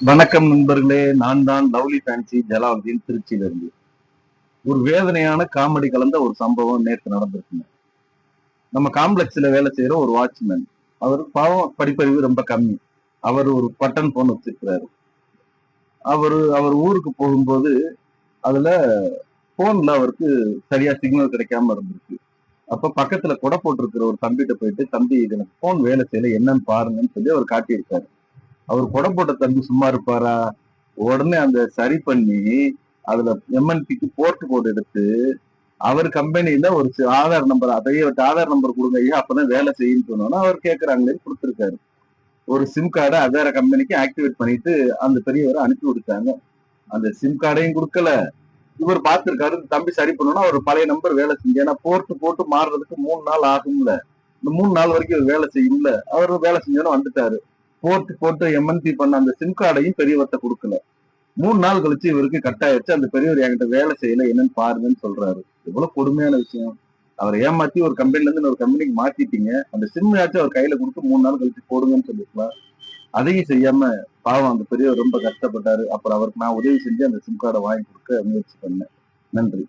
வணக்கம் நண்பர்களே. நான் தான் லவ்லி ஃபேன்சி ஜலாலுதீன் திருச்சியிலிருந்து. ஒரு வேதனையான காமெடி கலந்த ஒரு சம்பவம் நேத்து நடந்திருக்குங்க. நம்ம காம்ப்ளெக்ஸ்ல வேலை செய்யற ஒரு வாட்ச்மேன். அவர் பாவம் படிப்பறிவு ரொம்ப கம்மி. அவர் ஒரு பட்டன் ஃபோன் வச்சிருக்கிறாரு. அவர் ஊருக்கு போகும்போது அதுல ஃபோன்ல அவருக்கு சரியா சிக்னல் கிடைக்காம இருந்திருக்கு. அப்ப பக்கத்துல கொடை போட்டிருக்கிற ஒரு தம்பிட்ட போயிட்டு, "தம்பி இது எனக்கு ஃபோன் வேலை செய்யல என்னன்னு பாருங்கன்னு" சொல்லி அவர் காட்டியிருக்காரு. அவர் கொடை போட்ட தம்பி சும்மா இருப்பாரா? உடனே அந்த சரி பண்ணி, அதுல எம்என்சிக்கு போர்ட் கோட் எடுத்து, அவர் கம்பெனில ஒரு ஆதார் நம்பர் பெரியவர்ட்ட ஆதார் நம்பர் குடுங்க ஐயா, அப்பதான் வேலை செய்யும்ன்னு சொன்னோனே, அவர் கேட்கறாங்களேன்னு குடுத்திருக்காரு. ஒரு சிம் கார்ட வேற கம்பெனிக்கு ஆக்டிவேட் பண்ணிட்டு, அந்த பெரியவர அனுப்பி விட்டுட்டாங்க. அந்த சிம் கார்டையும் குடுக்கல. இவர் பார்த்திருக்காரு. தம்பி சரி பண்ணணும்னா, ஒரு பழைய நம்பர் வேலை செஞ்சு ஏன்னா போர்ட் போட்டு மாறுறதுக்கு 3 நாள் ஆகும்ல. இந்த 3 நாள் வரைக்கும் இவர் வேலை செய்யும்ல. அவரு வேலை செஞ்சோனே வந்துட்டாரு. போர்ட் போட்டு எம்என்சி பண்ண அந்த சிம் கார்டையும் பெரியவர்ட்ட குடுக்கல. 3 நாள் கழிச்சு இவருக்கு கட் ஆயிருச்சு. அந்த பெரியவர் என்கிட்ட வேலை செய்யல என்னன்னு பாருங்கன்னு சொல்றாரு. எவ்வளவு கொடுமையான விஷயம். அவர ஏமாத்தி ஒரு கம்பெனில இருந்து இன்னொரு கம்பெனிக்கு மாத்திட்டீங்க. அந்த சிம்மையாச்சும் அவர் கையில குடுத்து 3 நாள் கழிச்சு போடுங்கன்னு சொல்லிருக்கலாம். அதையும் செய்யாம பாவம் அந்த பெரியவர் ரொம்ப கஷ்டப்பட்டாரு. அப்புறம் அவருக்கு நான் உதவி செஞ்சு அந்த சிம் கார்ட வாங்கி குடுக்க முயற்சி பண்ணேன். நன்றி.